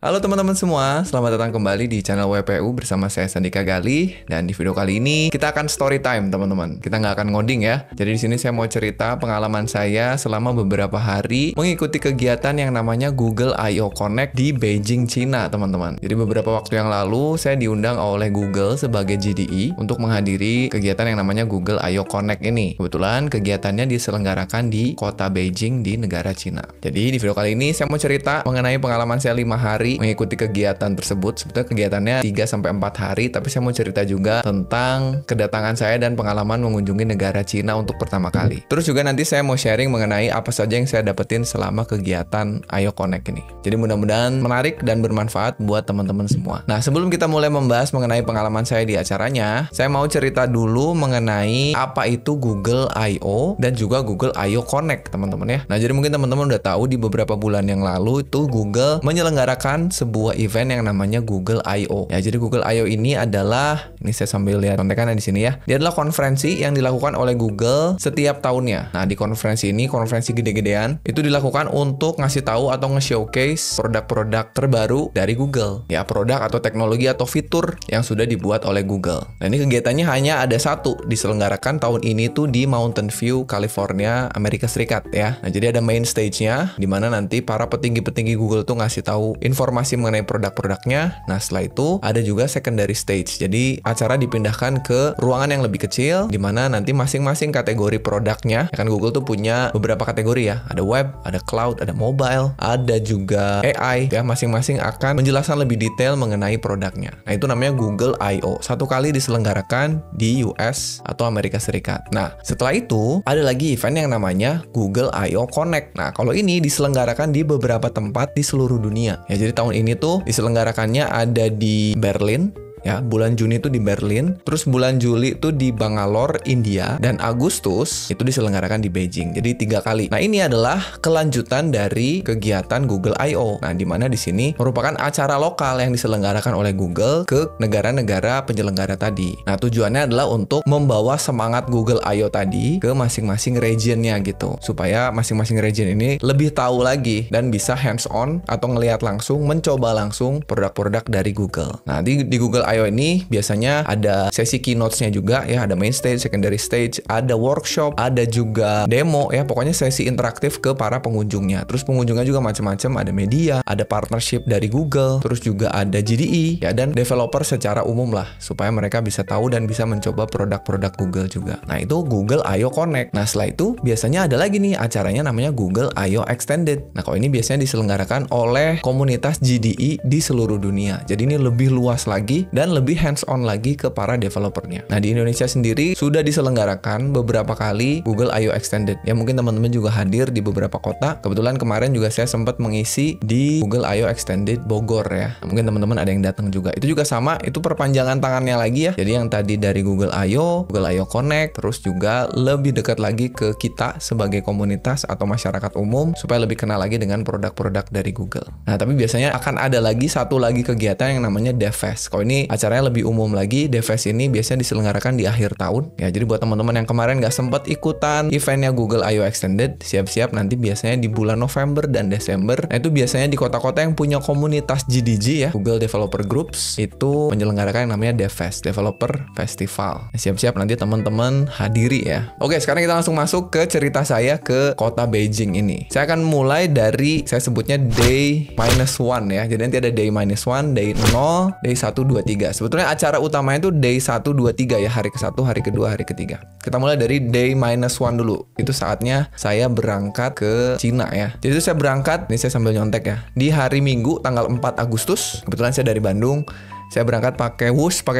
Halo teman-teman semua, selamat datang kembali di channel WPU bersama saya Sandika Gali. Dan di video kali ini kita akan story time teman-teman. Kita nggak akan ngoding ya. Jadi di sini saya mau cerita pengalaman saya selama beberapa hari mengikuti kegiatan yang namanya Google I/O Connect di Beijing, Cina teman-teman. Jadi beberapa waktu yang lalu saya diundang oleh Google sebagai GDI untuk menghadiri kegiatan yang namanya Google I/O Connect ini. Kebetulan kegiatannya diselenggarakan di kota Beijing di negara Cina. Jadi di video kali ini saya mau cerita mengenai pengalaman saya 5 hari mengikuti kegiatan tersebut. Sebetulnya kegiatannya 3-4 hari, tapi saya mau cerita juga tentang kedatangan saya dan pengalaman mengunjungi negara Cina untuk pertama kali. Terus juga nanti saya mau sharing mengenai apa saja yang saya dapetin selama kegiatan I/O Connect ini. Jadi mudah-mudahan menarik dan bermanfaat buat teman-teman semua. Nah, sebelum kita mulai membahas mengenai pengalaman saya di acaranya, saya mau cerita dulu mengenai apa itu Google I/O dan juga Google I/O Connect, teman-teman ya. Nah, jadi mungkin teman-teman udah tahu di beberapa bulan yang lalu itu Google menyelenggarakan sebuah event yang namanya Google I/O. Ya, jadi Google I/O ini adalah, ini saya sambil lihat kontekannya di sini ya. Dia adalah konferensi yang dilakukan oleh Google setiap tahunnya. Nah, di konferensi ini, konferensi gede-gedean, itu dilakukan untuk ngasih tahu atau nge-showcase produk-produk terbaru dari Google. Ya, produk atau teknologi atau fitur yang sudah dibuat oleh Google. Nah, ini kegiatannya hanya ada satu, diselenggarakan tahun ini tuh di Mountain View, California, Amerika Serikat ya. Nah, jadi ada main stage-nya di mana nanti para petinggi-petinggi Google tuh ngasih tahu informasi mengenai produk-produknya. Nah, setelah itu ada juga secondary stage. Jadi acara dipindahkan ke ruangan yang lebih kecil di mana nanti masing-masing kategori produknya, ya kan Google tuh punya beberapa kategori ya. Ada web, ada cloud, ada mobile, ada juga AI ya. Masing-masing akan menjelaskan lebih detail mengenai produknya. Nah, itu namanya Google I/O. Satu kali diselenggarakan di US atau Amerika Serikat. Nah, setelah itu ada lagi event yang namanya Google I/O Connect. Nah, kalau ini diselenggarakan di beberapa tempat di seluruh dunia. Ya, jadi tahun ini tuh diselenggarakannya ada di Berlin. Ya, bulan Juni itu di Berlin, terus bulan Juli itu di Bangalore, India, dan Agustus itu diselenggarakan di Beijing. Jadi 3 kali. Nah, ini adalah kelanjutan dari kegiatan Google I/O. Nah, di mana di sini merupakan acara lokal yang diselenggarakan oleh Google ke negara-negara penyelenggara tadi. Nah, tujuannya adalah untuk membawa semangat Google I/O tadi ke masing-masing regionnya gitu, supaya masing-masing region ini lebih tahu lagi dan bisa hands-on atau ngelihat langsung, mencoba langsung produk-produk dari Google. Nah, di Google I/O ini biasanya ada sesi keynotes-nya juga ya, ada main stage, secondary stage, ada workshop, ada juga demo ya, pokoknya sesi interaktif ke para pengunjungnya. Terus pengunjungnya juga macam-macam, ada media, ada partnership dari Google, terus juga ada GDI ya, dan developer secara umum lah, supaya mereka bisa tahu dan bisa mencoba produk-produk Google juga. Nah, itu Google I/O Connect. Nah, setelah itu biasanya ada lagi nih acaranya namanya Google I/O Extended. Nah, kalau ini biasanya diselenggarakan oleh komunitas GDI di seluruh dunia. Jadi ini lebih luas lagi dan lebih hands-on lagi ke para developernya. Nah, di Indonesia sendiri sudah diselenggarakan beberapa kali Google I/O Extended. Ya, mungkin teman-teman juga hadir di beberapa kota. Kebetulan kemarin juga saya sempat mengisi di Google I/O Extended Bogor ya. Nah, mungkin teman-teman ada yang datang juga. Itu juga sama, itu perpanjangan tangannya lagi ya. Jadi yang tadi dari Google I/O, Google I/O Connect, terus juga lebih dekat lagi ke kita sebagai komunitas atau masyarakat umum supaya lebih kenal lagi dengan produk-produk dari Google. Nah, tapi biasanya akan ada lagi satu lagi kegiatan yang namanya DevFest. Kalau ini acaranya lebih umum lagi. DevFest ini biasanya diselenggarakan di akhir tahun ya. Jadi buat teman-teman yang kemarin nggak sempat ikutan eventnya Google I/O Extended, siap-siap nanti biasanya di bulan November dan Desember. Nah, itu biasanya di kota-kota yang punya komunitas GDG ya, Google Developer Groups, itu menyelenggarakan yang namanya DevFest, Developer Festival. Nah, siap-siap nanti teman-teman hadiri ya. Oke, sekarang kita langsung masuk ke cerita saya ke kota Beijing ini. Saya akan mulai dari, saya sebutnya day -1 ya. Jadi nanti ada day -1, day 0, day 1, 2, 3. Sebetulnya acara utamanya itu day 1, 2, 3 ya, hari ke-1, hari ke-2, hari ke-3. Kita mulai dari day -1 dulu. Itu saatnya saya berangkat ke Cina ya. Jadi itu saya berangkat, ini saya sambil nyontek ya, di hari Minggu tanggal 4 Agustus. Kebetulan saya dari Bandung. Saya berangkat pakai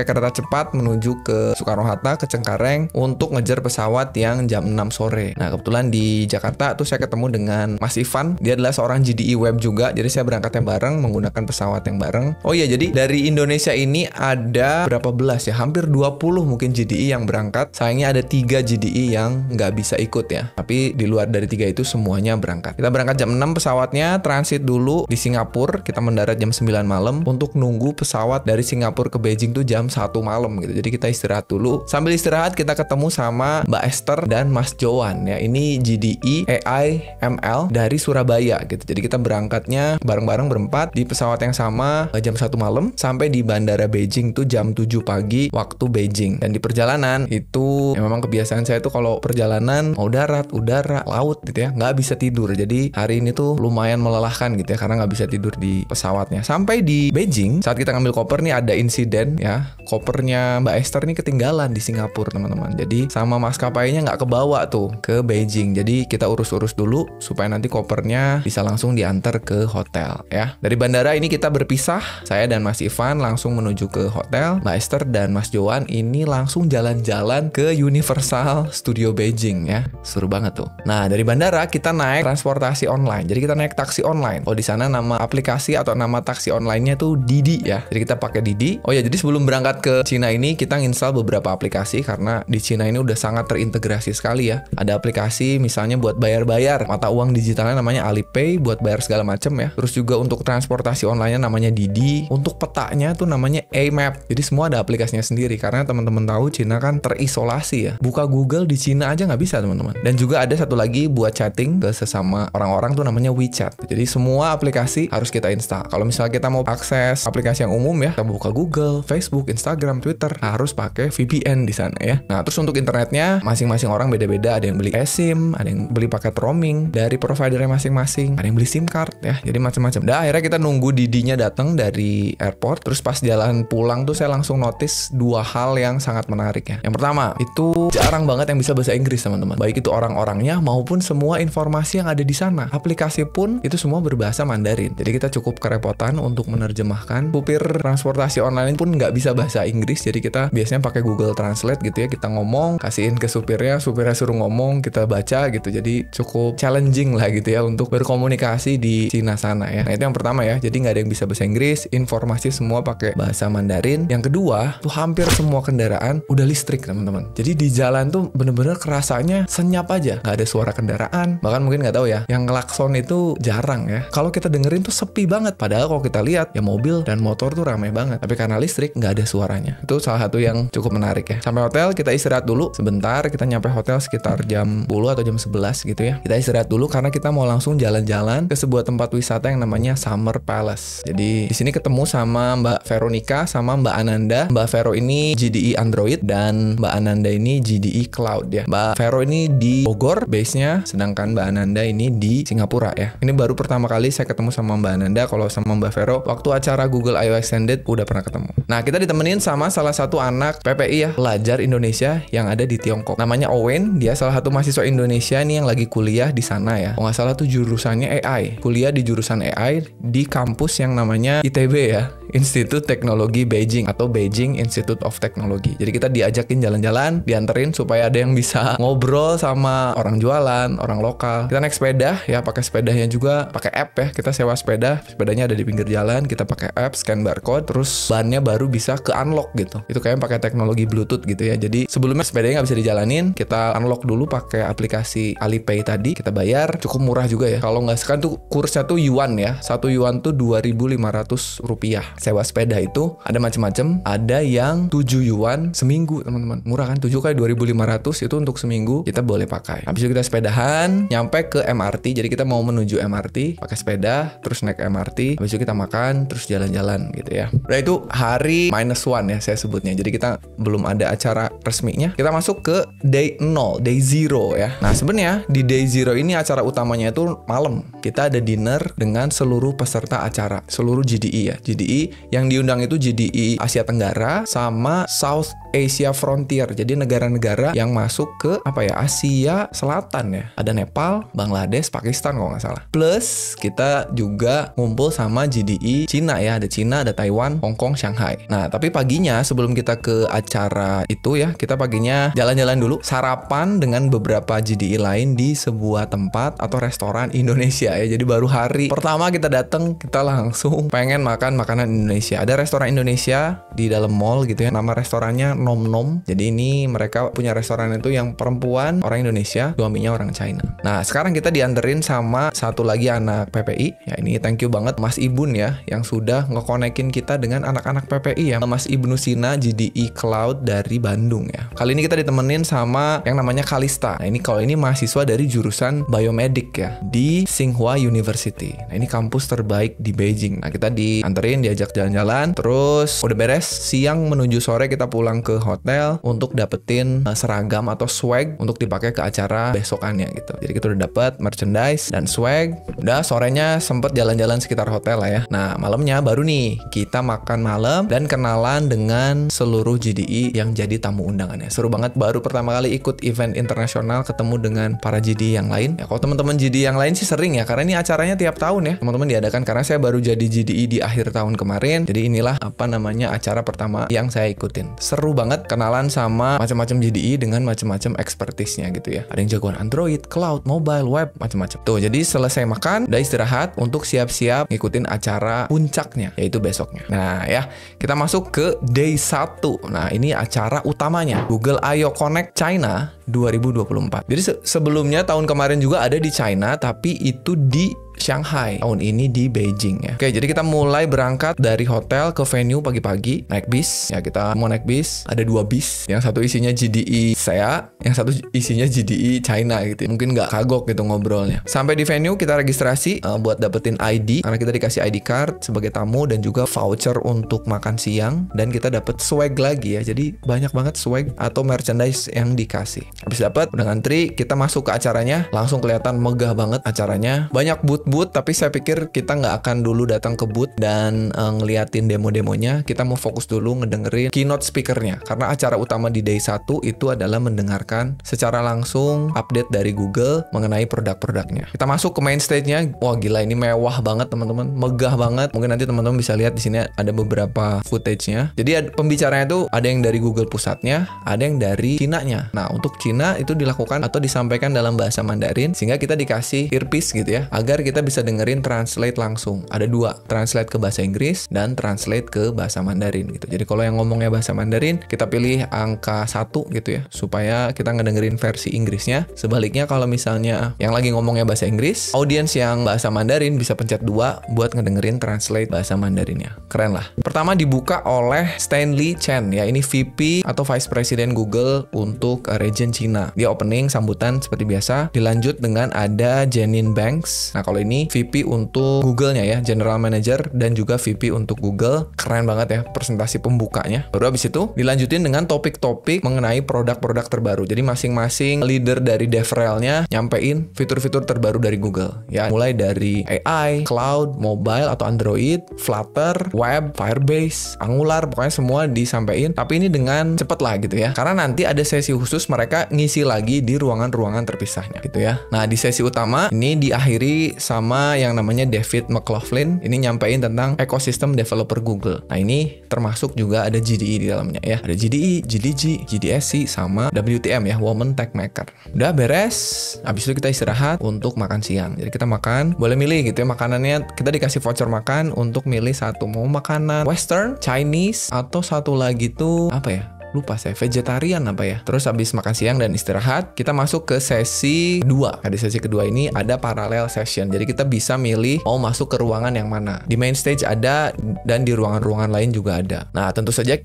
kereta cepat menuju ke Soekarno-Hatta, ke Cengkareng untuk ngejar pesawat yang jam 6 sore. Nah, kebetulan di Jakarta tuh saya ketemu dengan Mas Ivan. Dia adalah seorang GDI web juga. Jadi saya berangkatnya bareng menggunakan pesawat yang bareng. Oh iya, jadi dari Indonesia ini ada berapa belas ya? Hampir 20 mungkin GDI yang berangkat. Sayangnya ada 3 GDI yang nggak bisa ikut ya. Tapi di luar dari 3 itu semuanya berangkat. Kita berangkat jam 6 pesawatnya, transit dulu di Singapura. Kita mendarat jam 9 malam untuk nunggu pesawat dari Singapura ke Beijing tuh jam 1 malam gitu. Jadi kita istirahat dulu. Sambil istirahat kita ketemu sama Mbak Esther dan Mas Joan ya. Ini GDE AI ML dari Surabaya gitu. Jadi kita berangkatnya bareng-bareng berempat di pesawat yang sama jam 1 malam sampai di Bandara Beijing tuh jam 7 pagi waktu Beijing. Dan di perjalanan itu ya memang kebiasaan saya tuh kalau perjalanan mau darat, udara, laut gitu ya, nggak bisa tidur. Jadi hari ini tuh lumayan melelahkan gitu ya karena nggak bisa tidur di pesawatnya. Sampai di Beijing, saat kita ngambil koper nih ada insiden ya. Kopernya Mbak Esther nih ketinggalan di Singapura teman-teman. Jadi sama maskapainya nggak kebawa tuh ke Beijing. Jadi kita urus-urus dulu supaya nanti kopernya bisa langsung diantar ke hotel ya. Dari bandara ini kita berpisah. Saya dan Mas Ivan langsung menuju ke hotel. Mbak Esther dan Mas Joan ini langsung jalan-jalan ke Universal Studio Beijing ya. Seru banget tuh. Nah, dari bandara kita naik transportasi online. Jadi kita naik taksi online. Oh, di sana nama aplikasi atau nama taksi online-nya tuh Didi ya. Jadi kita pakai Didi. Oh ya, jadi sebelum berangkat ke Cina ini kita install beberapa aplikasi karena di Cina ini udah sangat terintegrasi sekali ya. Ada aplikasi misalnya buat bayar-bayar mata uang digitalnya namanya Alipay buat bayar segala macam ya. Terus juga untuk transportasi online-nya namanya Didi. Untuk petanya tuh namanya A-Map. Jadi semua ada aplikasinya sendiri karena teman-teman tahu Cina kan terisolasi ya. Buka Google di Cina aja nggak bisa teman-teman. Dan juga ada satu lagi buat chatting ke sesama orang-orang tuh namanya WeChat. Jadi semua aplikasi harus kita install. Kalau misalnya kita mau akses aplikasi yang umum ya, kita buka Google, Facebook, Instagram, Twitter, harus pakai VPN di sana ya. Nah, terus untuk internetnya masing-masing orang beda-beda. Ada yang beli eSIM, ada yang beli paket roaming dari providernya masing-masing, ada yang beli SIM card ya. Jadi macam-macam. Dah akhirnya kita nunggu Didinya datang dari airport. Terus pas jalan pulang tuh saya langsung notice dua hal yang sangat menarik ya. Yang pertama, itu jarang banget yang bisa bahasa Inggris teman-teman. Baik itu orang-orangnya maupun semua informasi yang ada di sana. Aplikasi pun itu semua berbahasa Mandarin. Jadi kita cukup kerepotan untuk menerjemahkan. Supir transportasi online pun nggak bisa bahasa Inggris. Jadi kita biasanya pakai Google Translate gitu ya. Kita ngomong, kasihin ke supirnya suruh ngomong, kita baca gitu. Jadi cukup challenging lah gitu ya untuk berkomunikasi di Cina sana ya. Nah, itu yang pertama ya. Jadi nggak ada yang bisa bahasa Inggris. Informasi semua pakai bahasa Mandarin. Yang kedua, tuh hampir semua kendaraan udah listrik teman-teman. Jadi di jalan tuh bener-bener kerasanya senyap aja. Nggak ada suara kendaraan. Bahkan mungkin nggak tahu ya, yang klakson itu jarang ya. Kalau kita dengerin tuh sepi banget. Padahal kalau kita lihat ya mobil dan motor tuh ramai banget. Tapi karena listrik nggak ada suaranya. Itu salah satu yang cukup menarik ya. Sampai hotel kita istirahat dulu sebentar. Kita nyampe hotel sekitar jam 10 atau jam 11 gitu ya. Kita istirahat dulu karena kita mau langsung jalan-jalan ke sebuah tempat wisata yang namanya Summer Palace. Jadi di sini ketemu sama Mbak Veronica sama Mbak Ananda. Mbak Vero ini GDE Android dan Mbak Ananda ini GDE Cloud ya. Mbak Vero ini di Bogor base-nya, sedangkan Mbak Ananda ini di Singapura ya. Ini baru pertama kali saya ketemu sama Mbak Ananda. Kalau sama Mbak Vero waktu acara Google I/O Extended udah pernah ketemu. Nah, kita ditemenin sama salah satu anak PPI ya, pelajar Indonesia yang ada di Tiongkok. Namanya Owen, dia salah satu mahasiswa Indonesia nih yang lagi kuliah di sana ya. Kalau nggak salah tuh jurusannya AI. Kuliah di jurusan AI di kampus yang namanya ITB ya, Institut Teknologi Beijing atau Beijing Institute of Technology. Jadi kita diajakin jalan-jalan, dianterin supaya ada yang bisa ngobrol sama orang jualan, orang lokal. Kita naik sepeda ya, pakai sepedanya juga pakai app ya. Kita sewa sepeda, sepedanya ada di pinggir jalan, kita pakai app, scan barcode, terus bannya baru bisa ke unlock gitu. Itu kayak pakai teknologi Bluetooth gitu ya. Jadi sebelumnya sepedanya nggak bisa dijalanin, kita unlock dulu pakai aplikasi Alipay tadi, kita bayar, cukup murah juga ya. Kalau nggak sekarang tuh kursnya tuh yuan ya. 1 yuan tuh 2.500 rupiah. Sewa sepeda itu ada macam-macam, ada yang 7 yuan seminggu teman-teman. Murah kan, 7 kali 2.500 itu untuk seminggu kita boleh pakai. Habis itu kita sepedahan nyampe ke MRT. Jadi kita mau menuju MRT pakai sepeda, terus naik MRT, habis itu kita makan, terus jalan-jalan gitu ya. Nah, itu hari -1 ya saya sebutnya. Jadi kita belum ada acara resminya. Kita masuk ke day 0, day 0 ya. Nah, sebenarnya di day 0 ini acara utamanya itu malam. Kita ada dinner dengan seluruh peserta acara, seluruh GDE ya. GDE yang diundang itu GDE Asia Tenggara sama South Asia Frontier. Jadi negara-negara yang masuk ke Asia Selatan ya. Ada Nepal, Bangladesh, Pakistan kalau nggak salah. Plus kita juga ngumpul sama GDE Cina ya. Ada Cina, ada Taiwan, Hong Kong, Shanghai. Nah, tapi paginya sebelum kita ke acara itu ya, kita paginya jalan-jalan dulu, sarapan dengan beberapa GDE lain di sebuah tempat atau restoran Indonesia ya. Jadi baru hari pertama kita datang, kita langsung pengen makan makanan Indonesia. Ada restoran Indonesia di dalam mall gitu ya. Nama restorannya Nom Nom. Jadi ini mereka punya restoran itu yang perempuan orang Indonesia, suaminya orang China. Nah, sekarang kita dianterin sama satu lagi anak PPI. Ya, ini thank you banget Mas Ibun ya, yang sudah ngekonekin kita dengan anak-anak PPI ya. Mas Ibnu Sina GDI Cloud dari Bandung ya. Kali ini kita ditemenin sama yang namanya Kalista. Nah, kalau ini mahasiswa dari jurusan Biomedik ya, di Tsinghua University. Nah, ini kampus terbaik di Beijing. Nah, kita dianterin, diajak jalan-jalan, terus udah beres, siang menuju sore kita pulang ke hotel untuk dapetin seragam atau swag untuk dipakai ke acara besokannya gitu. Jadi kita udah dapet merchandise dan swag. Udah sorenya sempet jalan-jalan sekitar hotel lah ya. Nah, malamnya baru nih kita makan malam dan kenalan dengan seluruh GDI yang jadi tamu undangannya. Seru banget, baru pertama kali ikut event internasional, ketemu dengan para GDI yang lain. Ya, kalau teman-teman GDI yang lain sih sering ya, karena ini acaranya tiap tahun ya teman-teman diadakan, karena saya baru jadi GDI di akhir tahun kemarin. Jadi inilah acara pertama yang saya ikutin. Seru banget, kenalan sama macam-macam GDI dengan macam-macam expertise-nya gitu ya. Ada yang jagoan Android, cloud, mobile, web, macam-macam. Tuh, jadi selesai makan, udah istirahat untuk siap-siap ngikutin acara puncaknya, yaitu besoknya. Nah ya, kita masuk ke day 1. Nah, ini acara utamanya, Google I/O Connect China 2024. Jadi sebelumnya tahun kemarin juga ada di China, tapi itu di Shanghai. Tahun ini di Beijing ya. Oke, jadi kita mulai berangkat dari hotel ke venue pagi-pagi, naik bis. Ya, kita mau naik bis, ada 2 bis. Yang satu isinya GDI saya, yang satu isinya GDI China gitu. Mungkin nggak kagok gitu ngobrolnya. Sampai di venue kita registrasi buat dapetin ID, karena kita dikasih ID card sebagai tamu dan juga voucher untuk makan siang, dan kita dapet swag lagi ya. Jadi banyak banget swag atau merchandise yang dikasih. Habis dapet, udah ngantri, kita masuk ke acaranya, langsung kelihatan megah banget acaranya. Banyak booth, tapi saya pikir kita nggak akan dulu datang ke booth dan ngeliatin demo-demonya. Kita mau fokus dulu ngedengerin keynote speakernya, karena acara utama di day 1 itu adalah mendengarkan secara langsung update dari Google mengenai produk-produknya. Kita masuk ke main stage-nya. Wah gila, ini mewah banget teman-teman, megah banget. Mungkin nanti teman-teman bisa lihat di sini ada beberapa footage-nya. Jadi pembicaranya itu ada yang dari Google pusatnya, ada yang dari Cina-nya. Nah, untuk Cina itu dilakukan atau disampaikan dalam bahasa Mandarin, sehingga kita dikasih earpiece gitu ya, agar kita bisa dengerin translate langsung. Ada 2, translate ke bahasa Inggris dan translate ke bahasa Mandarin gitu. Jadi kalau yang ngomongnya bahasa Mandarin, kita pilih angka 1 gitu ya, supaya kita ngedengerin versi Inggrisnya. Sebaliknya kalau misalnya yang lagi ngomongnya bahasa Inggris, audiens yang bahasa Mandarin bisa pencet 2 buat ngedengerin translate bahasa Mandarinnya. Keren lah. Pertama dibuka oleh Stanley Chen ya, ini VP atau Vice President Google untuk region Cina. Dia opening sambutan seperti biasa. Dilanjut dengan ada Janine Banks. Nah, kalau ini VP untuk Google-nya ya, General Manager dan juga VP untuk Google. Keren banget ya presentasi pembukanya. Baru habis itu dilanjutin dengan topik-topik mengenai produk-produk terbaru. Jadi masing-masing leader dari DevRel-nya nyampein fitur-fitur terbaru dari Google. Ya, mulai dari AI, cloud, mobile atau Android, Flutter, web, Firebase, Angular, pokoknya semua disampaikan. Tapi ini dengan cepet lah gitu ya. Karena nanti ada sesi khusus mereka ngisi lagi di ruangan-ruangan terpisahnya gitu ya. Nah, di sesi utama ini diakhiri sama yang namanya David McLaughlin. Ini nyampein tentang ekosistem developer Google. Nah, ini termasuk juga ada GDI di dalamnya ya. Ada GDI, GDG, GDSC sama WTM ya, Women Tech Maker. Udah beres, habis itu kita istirahat untuk makan siang. Jadi kita makan, boleh milih gitu ya makanannya. Kita dikasih voucher makan untuk milih satu, mau makanan Western, Chinese, atau satu lagi tuh apa ya? Lupa saya, vegetarian apa ya. Terus habis makan siang dan istirahat, kita masuk ke sesi 2. Nah, di sesi kedua ini ada parallel session. Jadi kita bisa milih mau masuk ke ruangan yang mana. Di main stage ada dan di ruangan-ruangan lain juga ada. Nah, tentu saja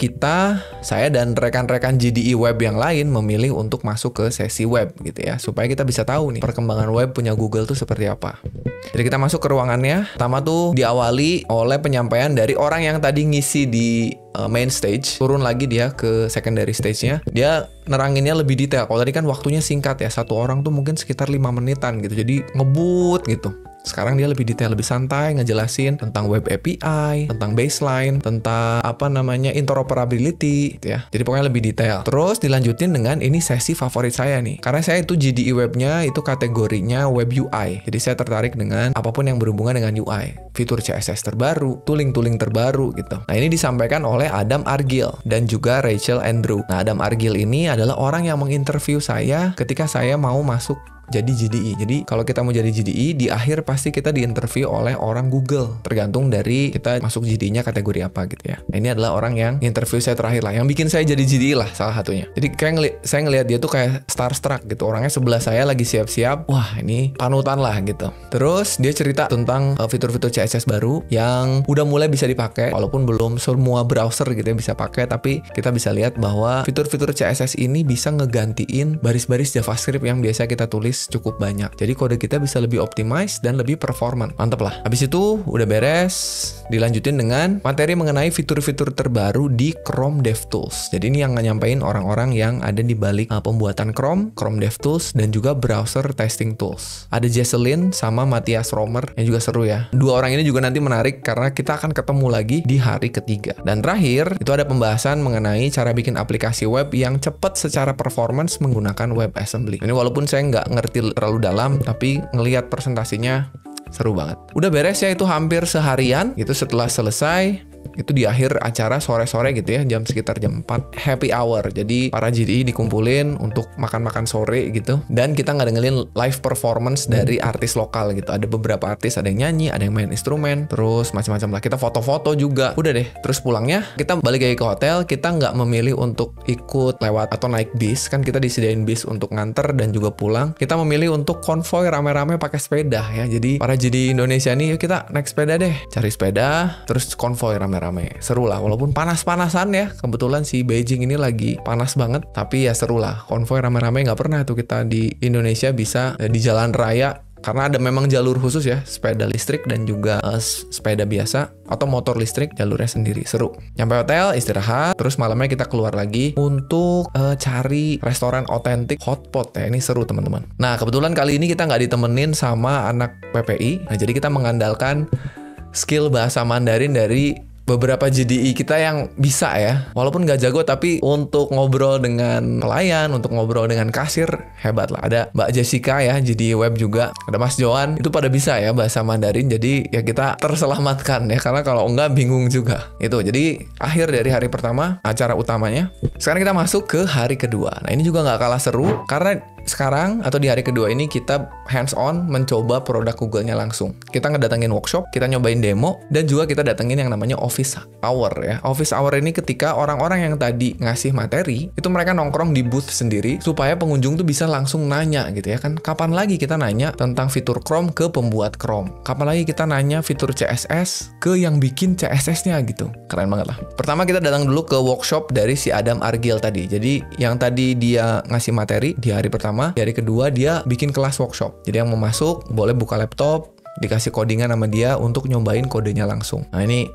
saya dan rekan-rekan GDI web yang lain memilih untuk masuk ke sesi web gitu ya, supaya kita bisa tahu nih perkembangan web punya Google tuh seperti apa. Jadi kita masuk ke ruangannya. Pertama tuh diawali oleh penyampaian dari orang yang tadi ngisi di main stage, turun lagi dia ke secondary stage-nya. Dia neranginnya lebih detail. Kalau tadi kan waktunya singkat ya, satu orang tuh mungkin sekitar 5 menitan gitu. Jadi ngebut gitu. Sekarang dia lebih detail, lebih santai ngejelasin tentang web API, tentang baseline, tentang interoperability gitu ya. Jadi pokoknya lebih detail. Terus dilanjutin dengan ini sesi favorit saya nih. Karena saya itu GDI webnya itu kategorinya web UI. Jadi saya tertarik dengan apapun yang berhubungan dengan UI. fitur CSS terbaru, tooling-tooling terbaru gitu. Nah, ini disampaikan oleh Adam Argyle dan juga Rachel Andrew. Nah, Adam Argyle ini adalah orang yang menginterview saya ketika saya mau masuk jadi GDI. Jadi kalau kita mau jadi GDI, di akhir pasti kita diinterview oleh orang Google, tergantung dari kita masuk GDI-nya kategori apa gitu ya. Nah, ini adalah orang yang interview saya terakhir lah, yang bikin saya jadi GDI lah salah satunya. Jadi kayak saya ngelihat dia tuh kayak starstruck gitu. Orangnya sebelah saya lagi siap-siap, wah ini panutan lah gitu. Terus dia cerita tentang fitur-fitur CSS baru yang udah mulai bisa dipakai, walaupun belum semua browser gitu ya bisa pakai, tapi kita bisa lihat bahwa fitur-fitur CSS ini bisa ngegantiin baris-baris JavaScript yang biasa kita tulis cukup banyak. Jadi kode kita bisa lebih optimize dan lebih performan. Mantep lah. Habis itu udah beres, dilanjutin dengan materi mengenai fitur-fitur terbaru di Chrome DevTools. Jadi ini yang nyampein orang-orang yang ada di balik pembuatan Chrome DevTools, dan juga browser testing tools. Ada Jesselyn sama Matthias Romer yang juga seru ya. Dua orang ini juga nanti menarik karena kita akan ketemu lagi di hari ketiga. Dan terakhir, itu ada pembahasan mengenai cara bikin aplikasi web yang cepat secara performance menggunakan WebAssembly. Ini walaupun saya nggak ngerti terlalu dalam, tapi ngelihat presentasinya seru banget. Udah beres ya, itu hampir seharian. Itu setelah selesai, itu di akhir acara sore-sore gitu ya, sekitar jam 4, happy hour. Jadi para GDI dikumpulin untuk makan-makan sore gitu, dan kita ngedengerin live performance dari artis lokal gitu. Ada beberapa artis, ada yang nyanyi, ada yang main instrumen, terus macam-macam lah. Kita foto-foto juga. Udah deh, terus pulangnya kita balik lagi ke hotel. Kita nggak memilih untuk ikut lewat atau naik bis, kan kita disediain bis untuk nganter dan juga pulang. Kita memilih untuk konvoy rame-rame pakai sepeda ya. Jadi para GDI Indonesia nih, yuk kita naik sepeda deh, cari sepeda, terus konvoy rame-rame. Seru lah, walaupun panas-panasan ya. Kebetulan si Beijing ini lagi panas banget, tapi ya seru lah. Konvoy rame-rame, nggak pernah tuh kita di Indonesia bisa di jalan raya, karena ada memang jalur khusus ya, sepeda listrik dan juga sepeda biasa atau motor listrik, jalurnya sendiri. Seru. Nyampe hotel, istirahat, terus malamnya kita keluar lagi untuk cari restoran otentik hotpot ya. Ini seru teman-teman. Nah, kebetulan kali ini kita nggak ditemenin sama anak PPI. Nah, jadi kita mengandalkan skill bahasa Mandarin dari beberapa GDI kita yang bisa ya, walaupun nggak jago, tapi untuk ngobrol dengan pelayan, untuk ngobrol dengan kasir, hebat lah. Ada Mbak Jessica ya, GDI web juga, ada Mas Joan, itu pada bisa ya bahasa Mandarin, jadi ya kita terselamatkan ya, karena kalau enggak bingung juga. Itu jadi akhir dari hari pertama, acara utamanya. Sekarang kita masuk ke hari kedua. Nah, ini juga nggak kalah seru, karena sekarang atau di hari kedua ini kita hands on mencoba produk Google-nya langsung. Kita ngedatengin workshop, kita nyobain demo, dan juga kita datengin yang namanya office hour ya. Office hour ini ketika orang-orang yang tadi ngasih materi, itu mereka nongkrong di booth sendiri supaya pengunjung tuh bisa langsung nanya gitu ya kan. Kapan lagi kita nanya tentang fitur Chrome ke pembuat Chrome? Kapan lagi kita nanya fitur CSS ke yang bikin CSS-nya gitu. Keren banget lah. Pertama kita datang dulu ke workshop dari si Adam Argyle tadi. Jadi yang tadi dia ngasih materi di hari pertama, di hari kedua dia bikin kelas workshop. Jadi yang mau masuk boleh buka laptop, dikasih codingan sama dia untuk nyobain kodenya langsung. Nah ini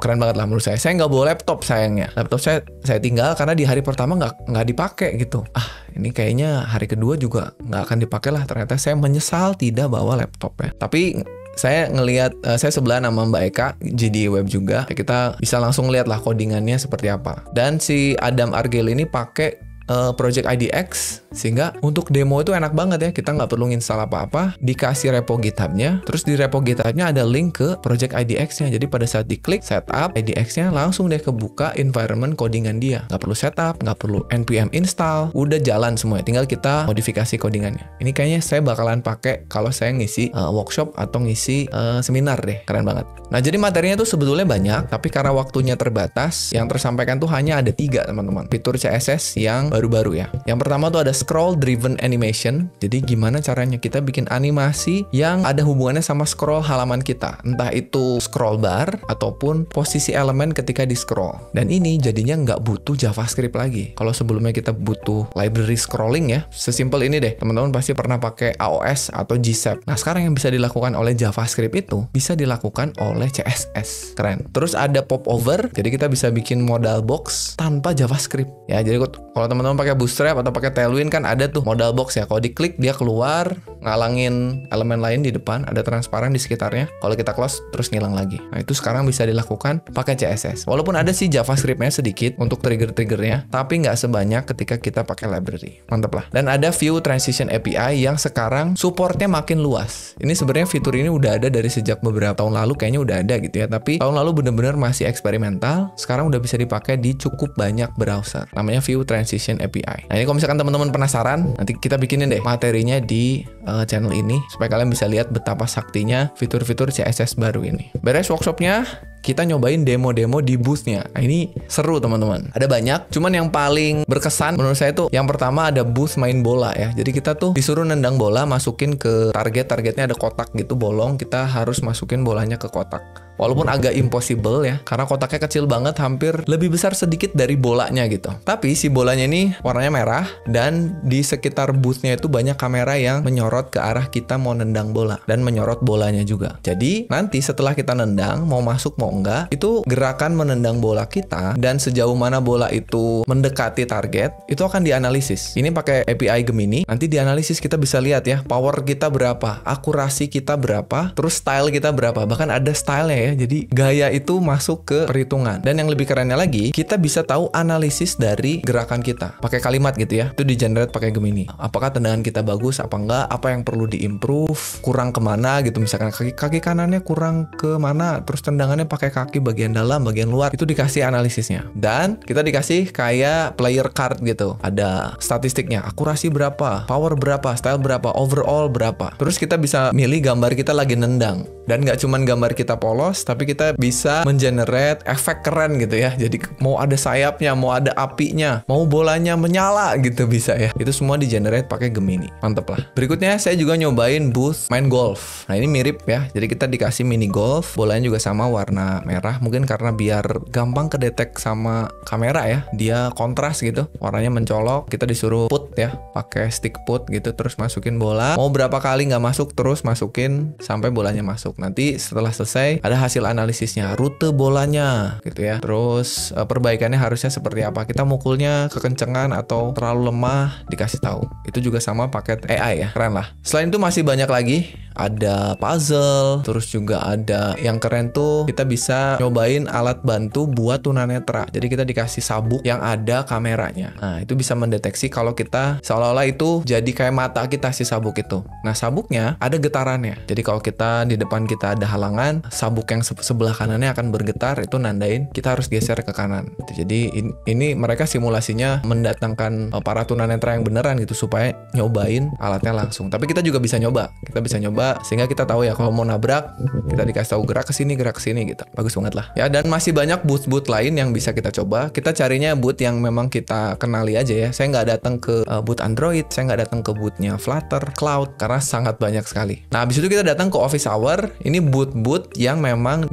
keren banget lah menurut saya. Saya nggak bawa laptop sayangnya. Laptop saya tinggal karena di hari pertama nggak dipakai gitu. Ini kayaknya hari kedua juga nggak akan dipakai lah. Ternyata saya menyesal tidak bawa laptop ya. Tapi saya ngelihat, saya sebelah nama Mbak Eka, GDI web juga. Kita bisa langsung lihat lah codingannya seperti apa. Dan si Adam Argyle ini pakai Project IDX, sehingga untuk demo itu enak banget ya. Kita nggak perlu install apa-apa, dikasih repo GitHub-nya, terus di repo GitHub-nya ada link ke Project IDX-nya. Jadi pada saat diklik setup IDX-nya, langsung deh kebuka environment codingan dia. Nggak perlu setup, nggak perlu npm install, udah jalan semua. Tinggal kita modifikasi codingannya. Ini kayaknya saya bakalan pakai kalau saya ngisi workshop atau ngisi seminar deh. Keren banget. Nah, jadi materinya tuh sebetulnya banyak, tapi karena waktunya terbatas, yang tersampaikan tuh hanya ada 3 teman-teman. Fitur CSS yang baru-baru ya. Yang pertama tuh ada scroll driven animation. Jadi gimana caranya kita bikin animasi yang ada hubungannya sama scroll halaman kita. Entah itu scroll bar ataupun posisi elemen ketika di scroll. Dan ini jadinya nggak butuh JavaScript lagi. Kalau sebelumnya kita butuh library scrolling ya. Sesimpel ini deh. Teman-teman pasti pernah pakai AOS atau GSAP. Nah, sekarang yang bisa dilakukan oleh JavaScript itu bisa dilakukan oleh CSS. Keren. Terus ada popover. Jadi kita bisa bikin modal box tanpa JavaScript. Ya, jadi kalau teman-teman teman-teman pakai Bootstrap atau pakai Tailwind kan ada tuh modal box ya. Kalau diklik dia keluar, ngalangin elemen lain di depan, ada transparan di sekitarnya. Kalau kita close terus ngilang lagi. Nah, itu sekarang bisa dilakukan pakai CSS. Walaupun ada sih JavaScript-nya sedikit untuk trigger-triggernya, tapi nggak sebanyak ketika kita pakai library. Mantap lah. Dan ada View Transition API yang sekarang supportnya makin luas. Ini sebenarnya fitur ini udah ada dari sejak beberapa tahun lalu, kayaknya udah ada gitu ya. Tapi tahun lalu bener-bener masih eksperimental. Sekarang udah bisa dipakai di cukup banyak browser. Namanya View Transition API. Nah, ini kalau misalkan teman-teman penasaran, nanti kita bikinin deh materinya di channel ini supaya kalian bisa lihat betapa saktinya fitur-fitur CSS baru ini. Beres workshopnya, kita nyobain demo-demo di booth-nya. Nah, ini seru teman-teman. Ada banyak, cuman yang paling berkesan menurut saya tuh yang pertama ada booth main bola ya. Jadi kita tuh disuruh nendang bola, masukin ke targetnya ada kotak gitu bolong, kita harus masukin bolanya ke kotak. Walaupun agak impossible ya, karena kotaknya kecil banget, hampir lebih besar sedikit dari bolanya gitu. Tapi si bolanya ini warnanya merah, dan di sekitar booth-nya itu banyak kamera yang menyorot ke arah kita mau nendang bola, dan menyorot bolanya juga. Jadi nanti setelah kita nendang, mau masuk mau enggak, itu gerakan menendang bola kita, dan sejauh mana bola itu mendekati target, itu akan dianalisis. Ini pakai API Gemini, nanti dianalisis kita bisa lihat ya, power kita berapa, akurasi kita berapa, terus style kita berapa, bahkan ada style-nya ya. Jadi gaya itu masuk ke perhitungan. Dan yang lebih kerennya lagi, kita bisa tahu analisis dari gerakan kita. Pakai kalimat gitu ya. Itu di-generate pakai Gemini. Apakah tendangan kita bagus apa enggak? Apa yang perlu di-improve? Kurang kemana gitu. Misalkan kaki kanannya kurang kemana? Terus tendangannya pakai kaki bagian dalam, bagian luar. Itu dikasih analisisnya. Dan kita dikasih kayak player card gitu. Ada statistiknya. Akurasi berapa? Power berapa? Style berapa? Overall berapa? Terus kita bisa milih gambar kita lagi nendang. Dan nggak cuman gambar kita polos, tapi kita bisa mengenerate efek keren gitu ya. Jadi mau ada sayapnya, mau ada apinya, mau bolanya menyala gitu bisa ya. Itu semua di-generate pakai Gemini. Mantep lah. Berikutnya saya juga nyobain booth main golf. Nah, ini mirip ya. Jadi kita dikasih mini golf, bolanya juga sama warna merah. Mungkin karena biar gampang kedetek sama kamera ya. Dia kontras gitu. Warnanya mencolok. Kita disuruh put ya, pakai stick put gitu, terus masukin bola. Mau berapa kali nggak masuk, terus masukin sampai bolanya masuk. Nanti setelah selesai ada hasil analisisnya, rute bolanya gitu ya. Terus perbaikannya harusnya seperti apa, kita mukulnya kekencengan atau terlalu lemah, dikasih tahu. Itu juga sama paket AI ya, keren lah. Selain itu masih banyak lagi, ada puzzle, terus juga ada yang keren tuh kita bisa nyobain alat bantu buat tunanetra. Jadi kita dikasih sabuk yang ada kameranya. Nah, itu bisa mendeteksi kalau kita seolah-olah itu jadi kayak mata kita si sabuk itu. Nah, sabuknya ada getarannya. Jadi kalau kita di depan kita ada halangan, sabuk yang sebelah kanannya akan bergetar, itu nandain kita harus geser ke kanan. Jadi ini mereka simulasinya mendatangkan para tunanetra yang beneran gitu supaya nyobain alatnya langsung. Tapi kita juga bisa nyoba. Kita bisa nyoba sehingga kita tahu ya kalau mau nabrak, kita dikasih tahu gerak ke sini gitu. Bagus banget lah. Ya, dan masih banyak booth-booth lain yang bisa kita coba. Kita carinya booth yang memang kita kenali aja ya. Saya nggak datang ke booth Android, saya nggak datang ke booth-nya Flutter, Cloud, karena sangat banyak sekali. Nah, habis itu kita datang ke Office Hour. Ini booth-booth yang memang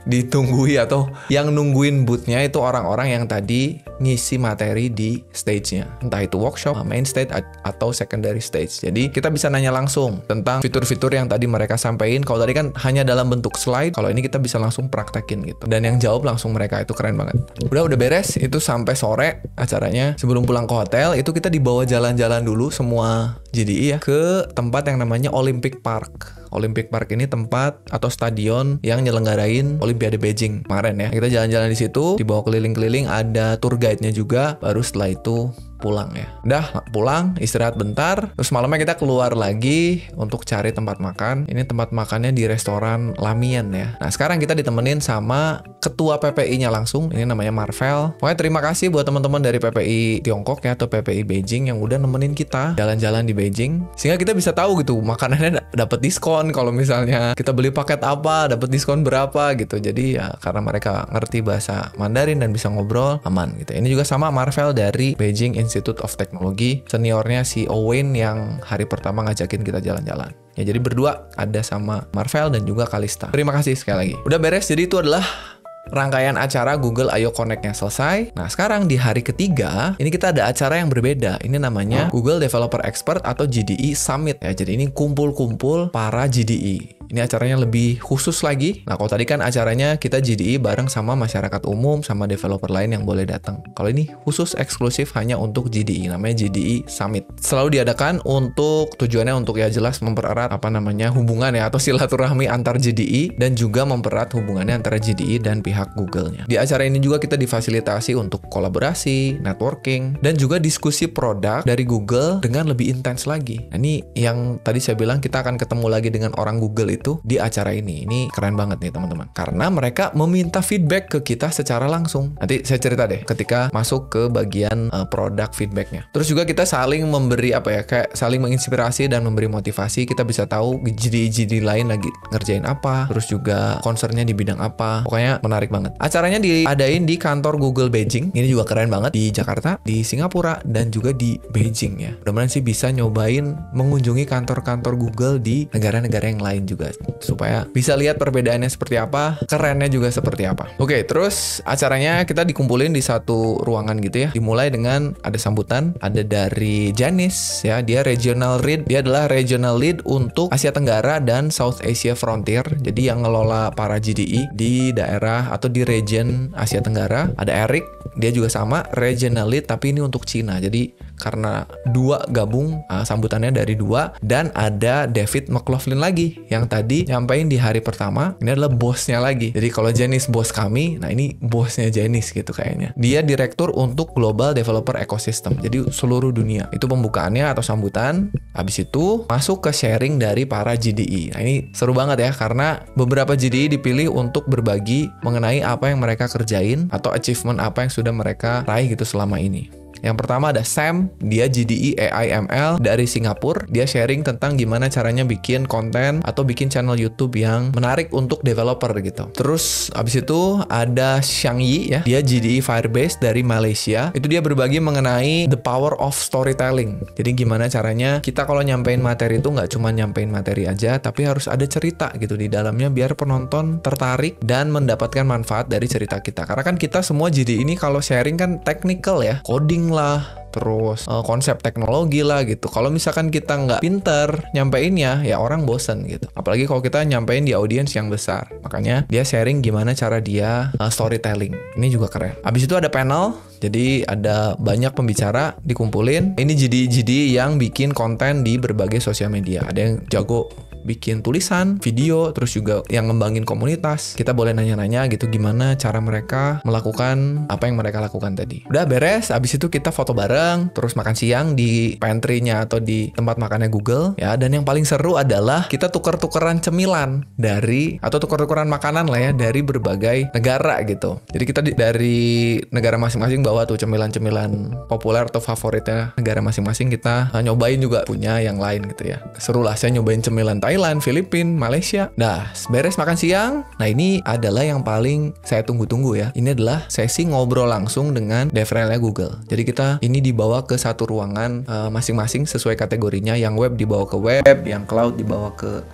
ditunggui atau yang nungguin booth-nya itu orang-orang yang tadi ngisi materi di stage-nya. Entah itu workshop, main stage, atau secondary stage. Jadi kita bisa nanya langsung tentang fitur-fitur yang tadi mereka sampaikan. Kalau tadi kan hanya dalam bentuk slide, kalau ini kita bisa langsung praktekin gitu. Dan yang jawab langsung mereka, itu keren banget. Udah beres, itu sampai sore acaranya. Sebelum pulang ke hotel, itu kita dibawa jalan-jalan dulu semua GDI ya, ke tempat yang namanya Olympic Park. Olympic Park ini tempat atau stadion yang nyelenggarain Olimpiade Beijing kemarin ya. Kita jalan-jalan di situ, dibawa keliling-keliling, ada tour guide-nya juga. Baru setelah itu pulang ya. Udah pulang, istirahat bentar, terus malamnya kita keluar lagi untuk cari tempat makan. Ini tempat makannya di restoran Lamian ya. Nah, sekarang kita ditemenin sama ketua PPI-nya langsung, ini namanya Marvel. Pokoknya terima kasih buat teman-teman dari PPI Tiongkok ya, atau PPI Beijing yang udah nemenin kita jalan-jalan di Beijing, sehingga kita bisa tahu gitu makanannya dapat diskon. Kalau misalnya kita beli paket apa, dapat diskon berapa gitu. Jadi ya karena mereka ngerti bahasa Mandarin dan bisa ngobrol, aman gitu. Ini juga sama Marvel dari Beijing Institute of Technology, seniornya si Owen yang hari pertama ngajakin kita jalan-jalan. Ya, jadi berdua ada sama Marvel dan juga Kalista. Terima kasih sekali lagi. Udah beres, jadi itu adalah rangkaian acara Google I/O Connect-nya selesai. Nah, sekarang di hari ketiga, ini kita ada acara yang berbeda. Ini namanya Google Developer Expert atau GDE Summit ya. Jadi ini kumpul-kumpul para GDE. Ini acaranya lebih khusus lagi. Nah, kalau tadi kan acaranya kita GDI bareng sama masyarakat umum, sama developer lain yang boleh datang. Kalau ini khusus eksklusif hanya untuk GDI, namanya GDI Summit. Selalu diadakan untuk tujuannya untuk ya jelas mempererat hubungan ya atau silaturahmi antar GDI dan juga mempererat hubungannya antara GDI dan pihak Google-nya. Di acara ini juga kita difasilitasi untuk kolaborasi, networking, dan juga diskusi produk dari Google dengan lebih intens lagi. Nah, ini yang tadi saya bilang kita akan ketemu lagi dengan orang Google itu di acara ini. Ini keren banget nih teman-teman. Karena mereka meminta feedback ke kita secara langsung. Nanti saya cerita deh ketika masuk ke bagian produk feedbacknya. Terus juga kita saling memberi kayak saling menginspirasi dan memberi motivasi. Kita bisa tahu GD lain lagi ngerjain apa, terus juga concernnya di bidang apa. Pokoknya menarik banget. Acaranya diadain di kantor Google Beijing. Ini juga keren banget, di Jakarta, di Singapura, dan juga di Beijing ya. Mudah-mudahan sih bisa nyobain mengunjungi kantor-kantor Google di negara-negara yang lain juga, supaya bisa lihat perbedaannya seperti apa, kerennya juga seperti apa. Oke, terus acaranya kita dikumpulin di satu ruangan gitu ya. Dimulai dengan ada sambutan, ada dari Janice ya, dia regional lead, dia adalah regional lead untuk Asia Tenggara dan South Asia Frontier. Jadi yang ngelola para GDI di daerah atau di region Asia Tenggara. Ada Eric, dia juga sama regional lead tapi ini untuk Cina. Jadi karena dua gabung, sambutannya dari dua. Dan ada David McLaughlin lagi yang tadi nyampein di hari pertama. Ini adalah bosnya lagi. Jadi kalau Janice bos kami, nah ini bosnya Janice gitu kayaknya. Dia direktur untuk Global Developer Ecosystem, jadi seluruh dunia. Itu pembukaannya atau sambutan. Habis itu masuk ke sharing dari para GDI. Nah ini seru banget ya, karena beberapa GDI dipilih untuk berbagi mengenai apa yang mereka kerjain atau achievement apa yang sudah mereka raih gitu selama ini. Yang pertama ada Sam, dia GDI AI ML dari Singapura. Dia sharing tentang gimana caranya bikin konten atau bikin channel YouTube yang menarik untuk developer gitu. Terus abis itu ada Xiang Yi ya, dia GDI Firebase dari Malaysia. Itu dia berbagi mengenai the power of storytelling. Jadi gimana caranya kita kalau nyampein materi itu nggak cuma nyampein materi aja, tapi harus ada cerita gitu di dalamnya biar penonton tertarik dan mendapatkan manfaat dari cerita kita. Karena kan kita semua GDI ini kalau sharing kan technical ya, coding lah, terus konsep teknologi lah gitu. Kalau misalkan kita nggak pinter nyampeinnya, ya orang bosen gitu. Apalagi kalau kita nyampein di audiens yang besar. Makanya dia sharing gimana cara dia storytelling. Ini juga keren. Abis itu ada panel. Jadi ada banyak pembicara dikumpulin. Ini GD yang bikin konten di berbagai sosial media. Ada yang jago bikin tulisan, video, terus juga yang ngembangin komunitas. Kita boleh nanya-nanya gitu gimana cara mereka melakukan apa yang mereka lakukan tadi. Udah beres, abis itu kita foto bareng, terus makan siang di pantry-nya atau di tempat makannya Google ya. Dan yang paling seru adalah kita tuker-tukeran cemilan atau tuker-tukeran makanan lah ya dari berbagai negara gitu. Jadi kita dari negara masing-masing bawa tuh cemilan-cemilan populer atau favoritnya negara masing-masing, kita nyobain juga punya yang lain gitu ya. Seru lah, saya nyobain cemilan Thailand, Filipina, Malaysia. Nah, beres makan siang. Nah, ini adalah yang paling saya tunggu-tunggu ya. Ini adalah sesi ngobrol langsung dengan DevRel-nya Google. Jadi kita ini dibawa ke satu ruangan masing-masing sesuai kategorinya. Yang web dibawa ke web, yang cloud dibawa ke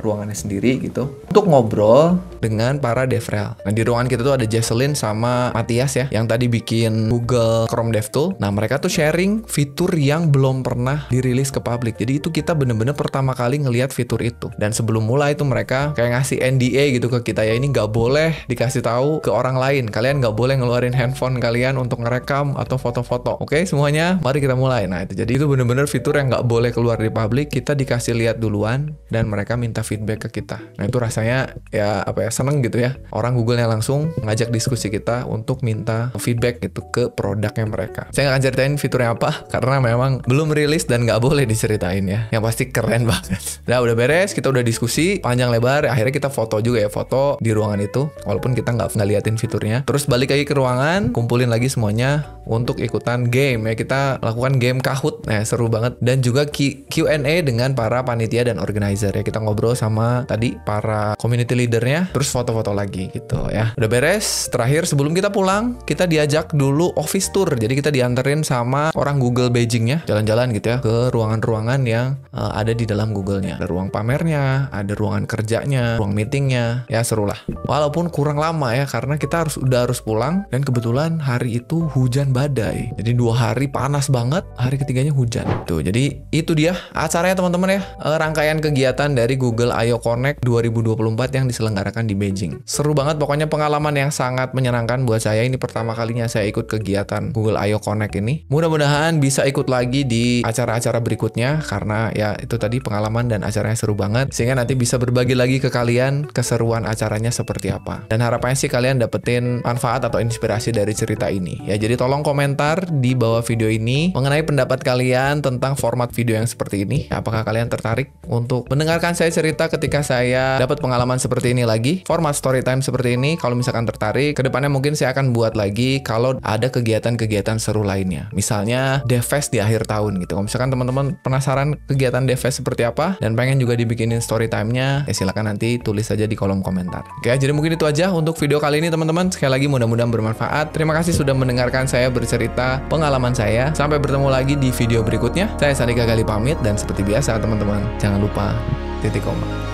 ruangannya sendiri gitu, untuk ngobrol dengan para DevRel. Nah, di ruangan kita tuh ada Jesselyn sama Matthias ya, yang tadi bikin Google Chrome DevTool. Nah, mereka tuh sharing fitur yang belum pernah dirilis ke publik. Jadi itu kita bener-bener pertama kali ngelihat fitur itu. Dan sebelum mulai itu mereka kayak ngasih NDA gitu ke kita ya, ini nggak boleh dikasih tahu ke orang lain. Kalian nggak boleh ngeluarin handphone kalian untuk ngerekam atau foto-foto. Oke, semuanya, mari kita mulai. Nah, itu jadi itu bener-bener fitur yang nggak boleh keluar di publik. Kita dikasih lihat duluan dan mereka minta feedback ke kita. Nah, itu rasanya ya seneng gitu ya. Orang Google-nya langsung ngajak diskusi kita untuk minta feedback gitu ke produknya mereka. Saya nggak akan ceritain fiturnya apa karena memang belum rilis dan nggak boleh diceritain ya. Yang pasti keren banget. Nah, udah beres, kita udah diskusi panjang lebar. Akhirnya kita foto juga ya, foto di ruangan itu walaupun kita nggak liatin fiturnya. Terus balik lagi ke ruangan, kumpulin lagi semuanya untuk ikutan game ya. Kita lakukan game Kahoot. Nah, seru banget. Dan juga Q&A dengan para panitia dan organizer ya. Kita ngobrol sama tadi para community leadernya. Terus terus foto-foto lagi gitu ya. Udah beres, terakhir sebelum kita pulang, kita diajak dulu office tour. Jadi kita dianterin sama orang Google Beijing ya, jalan-jalan gitu ya ke ruangan-ruangan yang ada di dalam Google-nya. Ada ruang pamernya, ada ruangan kerjanya, ruang meetingnya, ya seru lah. Walaupun kurang lama ya, karena kita udah harus pulang dan kebetulan hari itu hujan badai. Jadi 2 hari panas banget, hari ketiganya hujan. Tuh, jadi itu dia acaranya teman-teman ya, rangkaian kegiatan dari Google I/O Connect 2024 yang diselenggarakan di Beijing. Seru banget, pokoknya pengalaman yang sangat menyenangkan buat saya. Ini pertama kalinya saya ikut kegiatan Google I/O Connect ini. Mudah-mudahan bisa ikut lagi di acara-acara berikutnya, karena ya itu tadi pengalaman dan acaranya seru banget, sehingga nanti bisa berbagi lagi ke kalian keseruan acaranya seperti apa. Dan harapannya sih kalian dapetin manfaat atau inspirasi dari cerita ini. Ya, jadi tolong komentar di bawah video ini mengenai pendapat kalian tentang format video yang seperti ini. Apakah kalian tertarik untuk mendengarkan saya cerita ketika saya dapat pengalaman seperti ini lagi? Format story time seperti ini, kalau misalkan tertarik, kedepannya mungkin saya akan buat lagi kalau ada kegiatan-kegiatan seru lainnya. Misalnya DevFest di akhir tahun gitu. Kalau misalkan teman-teman penasaran kegiatan DevFest seperti apa dan pengen juga dibikinin story time-nya, ya silakan nanti tulis saja di kolom komentar. Oke, jadi mungkin itu aja untuk video kali ini teman-teman. Sekali lagi mudah-mudahan bermanfaat. Terima kasih sudah mendengarkan saya bercerita pengalaman saya. Sampai bertemu lagi di video berikutnya. Saya Sandika Gali pamit, dan seperti biasa teman-teman, jangan lupa titik koma.